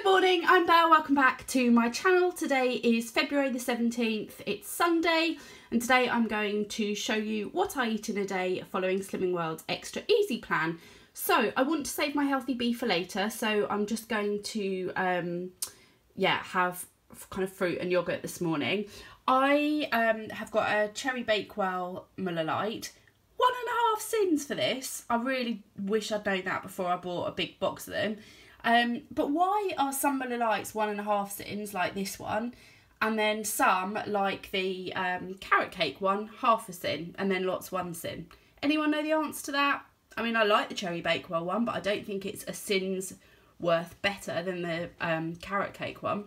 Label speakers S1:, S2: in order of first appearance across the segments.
S1: morning, I'm Belle, welcome back to my channel. Today is February the 17th, it's Sunday, and today I'm going to show you what I eat in a day following Slimming World's Extra Easy plan. So I want to save my healthy beef for later, so I'm just going to have kind of fruit and yoghurt this morning. I have got a Cherry Bakewell Muller Lite. 1.5 sins for this. I really wish I'd known that before I bought a big box of them. But why are some Muller Lights 1.5 sins like this one, and then some like the carrot cake one, half a sin, and then lots 1 sin? Anyone know the answer to that? I mean, I like the Cherry Bakewell one, but I don't think it's a sin's worth better than the carrot cake one.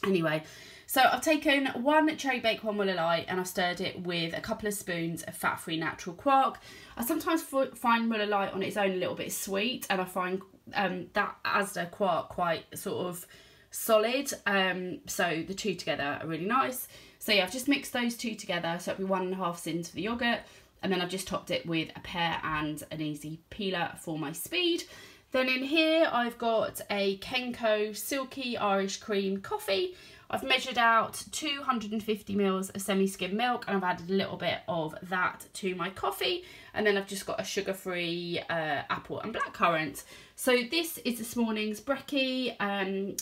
S1: Anyway, so I've taken 1 Cherry Bakewell Muller Light and I've stirred it with a couple of spoons of fat-free natural quark. I sometimes find Muller Light on its own a little bit sweet, and I find that Asda quark quite sort of solid, so the two together are really nice. So yeah, I've just mixed those two together, so it'll be 1.5 sins for the yoghurt, and then I've just topped it with a pear and an easy peeler for my speed. Then in here I've got a Kenco Silky Irish Cream coffee. I've measured out 250 ml of semi-skim milk, and I've added a little bit of that to my coffee, and then I've just got a sugar-free apple and blackcurrant. So this is this morning's brekkie,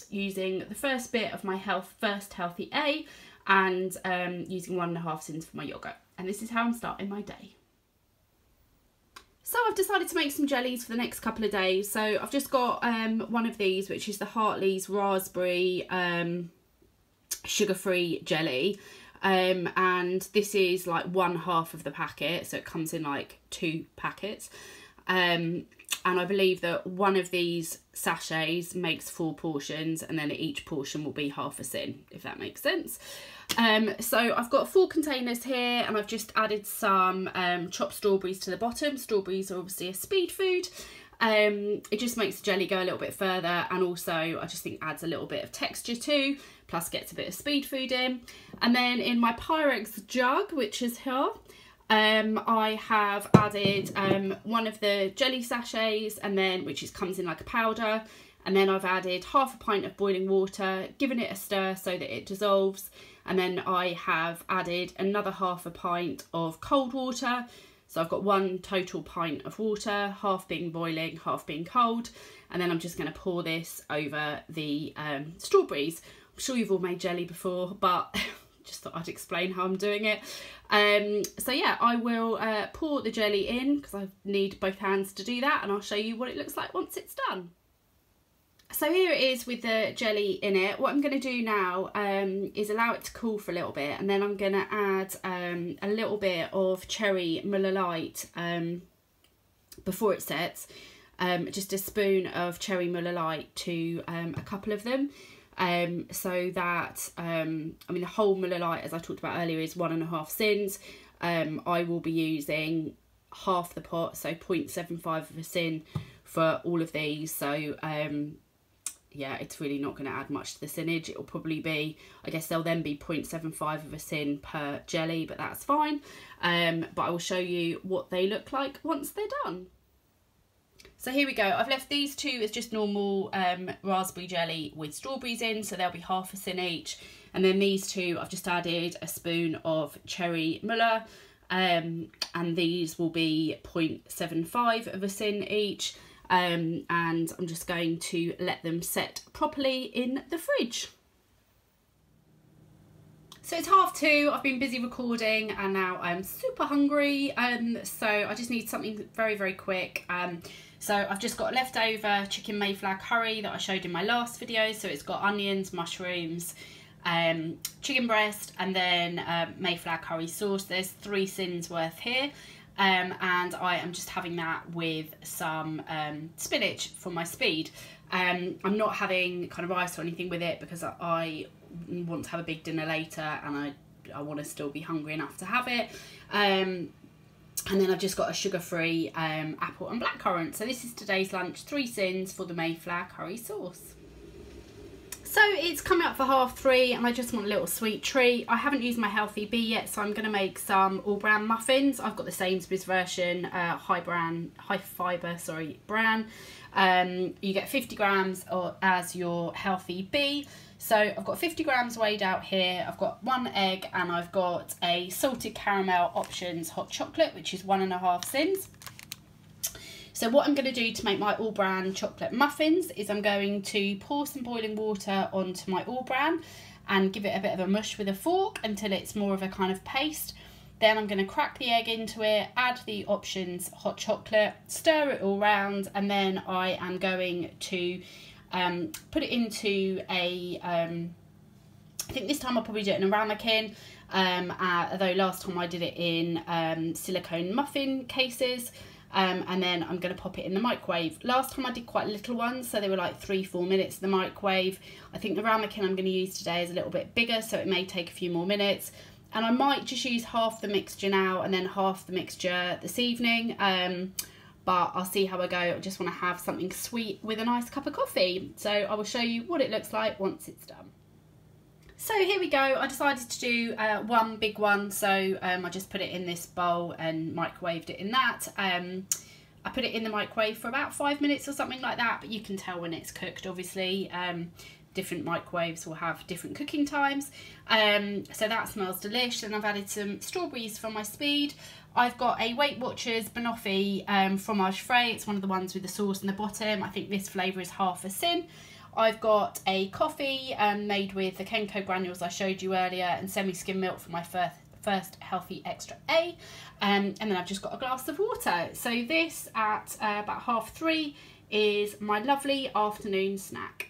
S1: using the first bit of my First Healthy A, and using 1.5 sins for my yoghurt. And this is how I'm starting my day. So I've decided to make some jellies for the next couple of days. So I've just got one of these, which is the Hartley's Raspberry sugar-free jelly, and this is like 1/2 of the packet, so it comes in like 2 packets, and I believe that one of these sachets makes 4 portions, and then each portion will be half a sin, if that makes sense. So I've got 4 containers here, and I've just added some chopped strawberries to the bottom. Strawberries are obviously a speed food. It just makes the jelly go a little bit further, and also I just think adds a little bit of texture too, plus gets a bit of speed food in. And then in my Pyrex jug, which is here, I have added one of the jelly sachets, and then which comes in like a powder, and then I've added 1/2 pint of boiling water, given it a stir so that it dissolves, and then I have added another 1/2 pint of cold water. So I've got 1 total pint of water, 1/2 being boiling, 1/2 being cold, and then I'm just going to pour this over the strawberries. I'm sure you've all made jelly before, but just thought I'd explain how I'm doing it. So yeah, I will pour the jelly in, because I need both hands to do that, and I'll show you what it looks like once it's done. So here it is with the jelly in it. What I'm going to do now is allow it to cool for a little bit, and then I'm going to add a little bit of Cherry Muller Light before it sets. Just a spoon of Cherry Muller Light to a couple of them, so that, I mean, the whole Muller Light, as I talked about earlier, is 1.5 sins. I will be using half the pot, so 0.75 of a sin for all of these. So yeah, it's really not going to add much to the sinnage. It'll probably be, I guess there'll then be 0.75 of a sin per jelly, but that's fine. But I will show you what they look like once they're done. So here we go. I've left these 2 as just normal raspberry jelly with strawberries in, so they'll be 1/2 sin each. And then these 2, I've just added a spoon of Cherry Muller, and these will be 0.75 of a sin each. And I'm just going to let them set properly in the fridge. So it's 2:30, I've been busy recording, and now I'm super hungry, so I just need something very, very quick. So I've just got leftover chicken Mayflower curry that I showed in my last video. So it's got onions, mushrooms, chicken breast, and then Mayflower curry sauce. There's 3 sins worth here. And I am just having that with some spinach for my speed. I'm not having kind of rice or anything with it, because I want to have a big dinner later, and I want to still be hungry enough to have it. And then I've just got a sugar-free apple and blackcurrant. So this is today's lunch, 3 sins for the Mayflower curry sauce. So it's coming up for 3:30 and I just want a little sweet treat. I haven't used my healthy bee yet, so I'm going to make some all bran muffins. I've got the Sainsbury's version, high fibre bran. You get 50 grams as your healthy bee. So I've got 50 grams weighed out here. I've got 1 egg and I've got a salted caramel options hot chocolate, which is 1.5 sins. So what I'm going to do to make my all bran chocolate muffins is I'm going to pour some boiling water onto my all bran and give it a bit of a mush with a fork until it's more of a kind of paste. Then I'm going to crack the egg into it, add the options hot chocolate, stir it all round, and then I am going to put it into a, I think this time I'll probably do it in a ramekin, although last time I did it in silicone muffin cases. And then I'm going to pop it in the microwave. Last time I did quite little ones, so they were like 3-4 minutes in the microwave. I think the ramekin I'm going to use today is a little bit bigger, so it may take a few more minutes. And I might just use half the mixture now and then half the mixture this evening. But I'll see how I go. I just want to have something sweet with a nice cup of coffee. So I will show you what it looks like once it's done. So here we go. I decided to do one big one, so I just put it in this bowl and microwaved it in that. I put it in the microwave for about 5 minutes or something like that, but you can tell when it's cooked, obviously. Different microwaves will have different cooking times. So that smells delish. And I've added some strawberries for my speed. I've got a Weight Watchers banoffee fromage frais. It's one of the ones with the sauce in the bottom. I think this flavour is 1/2 sin. I've got a coffee made with the Kenko granules I showed you earlier and semi-skim milk for my first healthy extra A. And then I've just got a glass of water. So this at about 3:30 is my lovely afternoon snack.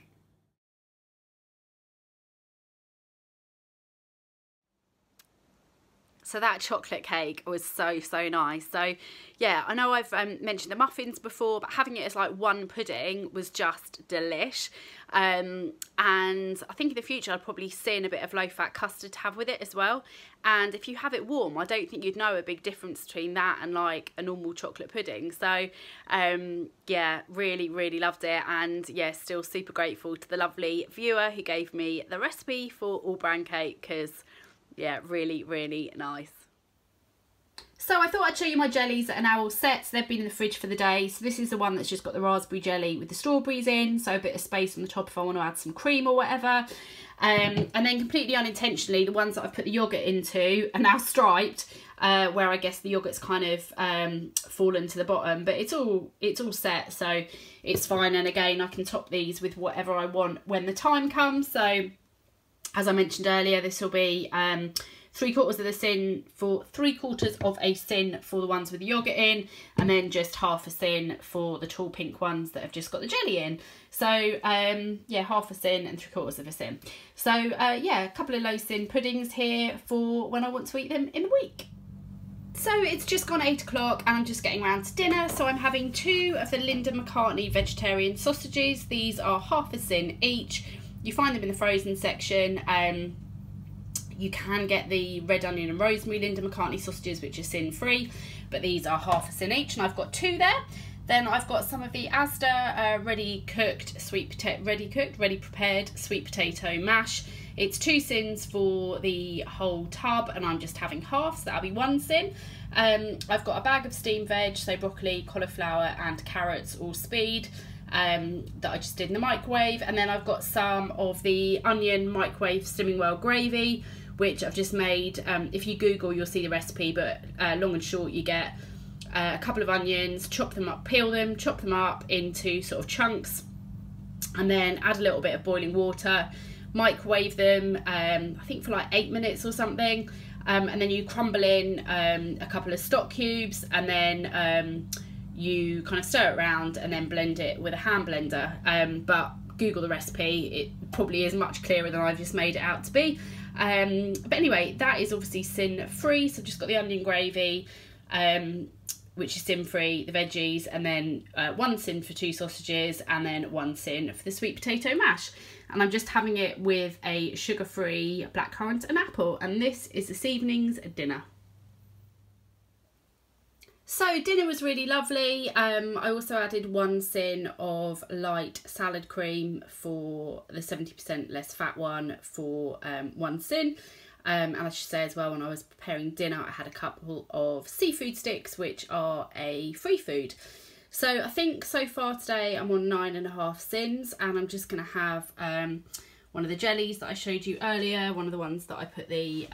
S1: So that chocolate cake was so nice. So yeah, I know I've mentioned the muffins before, but having it as like one pudding was just delish. And I think in the future I'd probably sin a bit of low-fat custard to have with it as well. And if you have it warm, I don't think you'd know a big difference between that and like a normal chocolate pudding. So yeah, really loved it. And yeah, still super grateful to the lovely viewer who gave me the recipe for all bran cake, because yeah, really nice. So I thought I'd show you my jellies that are now all set. So they've been in the fridge for the day. So this is the one that's just got the raspberry jelly with the strawberries in, so a bit of space on the top if I want to add some cream or whatever. And then completely unintentionally, the ones that I've put the yoghurt into are now striped, where I guess the yoghurt's kind of fallen to the bottom, but it's all set, so it's fine. And again, I can top these with whatever I want when the time comes. So as I mentioned earlier, this will be 3/4 of a sin for the ones with the yoghurt in, and then just 1/2 sin for the tall pink ones that have just got the jelly in. So yeah, 1/2 sin and 3/4 of a sin. So yeah, a couple of low sin puddings here for when I want to eat them in the week. So it's just gone 8 o'clock and I'm just getting around to dinner. So I'm having 2 of the Linda McCartney vegetarian sausages. These are 1/2 sin each. You find them in the frozen section. You can get the red onion and rosemary Linda McCartney sausages, which are sin free, but these are 1/2 sin each, and I've got 2 there. Then I've got some of the Asda ready prepared sweet potato mash. It's 2 sins for the whole tub, and I'm just having half, so that'll be 1 sin. I've got a bag of steamed veg, so broccoli, cauliflower and carrots, all speed. That I just did in the microwave. And then I've got some of the onion microwave stimming well gravy, which I've just made. If you Google, you'll see the recipe, but long and short, you get a couple of onions, chop them up, peel them, chop them up into sort of chunks, and then add a little bit of boiling water, microwave them, I think for like 8 minutes or something, and then you crumble in a couple of stock cubes, and then you kind of stir it around and then blend it with a hand blender. But Google the recipe, it probably is much clearer than I've just made it out to be. But anyway, that is obviously sin free. So I've just got the onion gravy, which is sin free, the veggies, and then 1 sin for 2 sausages, and then 1 sin for the sweet potato mash. And I'm just having it with a sugar-free blackcurrant and apple. And this is this evening's dinner. So dinner was really lovely. I also added 1 sin of light salad cream for the 70% less fat one for 1 sin. And I should say as well, when I was preparing dinner, I had a couple of seafood sticks, which are a free food. So I think so far today I'm on 9.5 sins, and I'm just going to have one of the jellies that I showed you earlier, one of the ones that I put the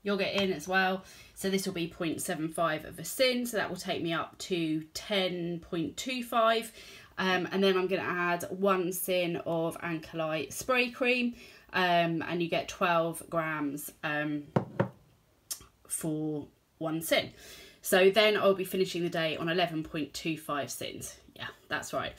S1: yogurt in as well. So this will be 0.75 of a sin, so that will take me up to 10.25. And then I'm going to add 1 sin of Anchorite spray cream, and you get 12 grams for 1 sin. So then I'll be finishing the day on 11.25 sins. Yeah, that's right.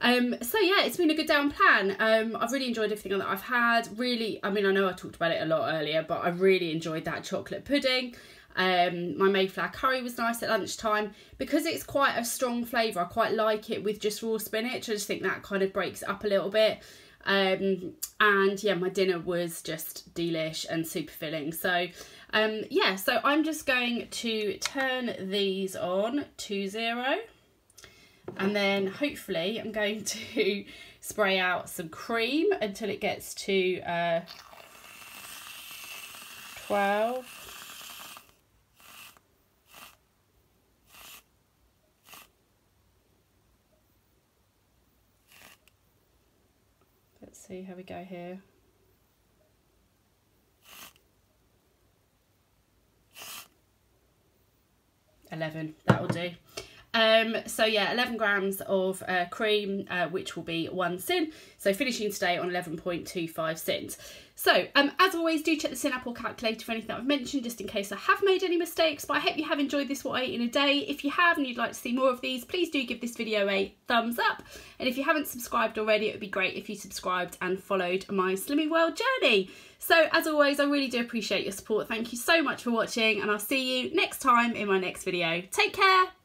S1: So yeah, it's been a good down plan. I've really enjoyed everything that I've had. Really, I mean, I know I talked about it a lot earlier, but I really enjoyed that chocolate pudding. My Mayflower curry was nice at lunchtime. Because it's quite a strong flavour, I quite like it with just raw spinach. I just think that kind of breaks it up a little bit. And yeah, my dinner was just delish and super filling. So yeah, so I'm just going to turn these on to 0. And then hopefully I'm going to spray out some cream until it gets to 12. Let's see how we go here. That'll do. So yeah, 11 grams of cream, which will be 1 sin. So finishing today on 11.25 sins. So as always, do check the sin apple calculator for anything that I've mentioned, just in case I have made any mistakes. But I hope you have enjoyed this What I Ate in a Day. If you have and you'd like to see more of these, please do give this video a thumbs up. And if you haven't subscribed already, it would be great if you subscribed and followed my Slimming World journey. So as always, I really do appreciate your support. Thank you so much for watching, and I'll see you next time in my next video. Take care.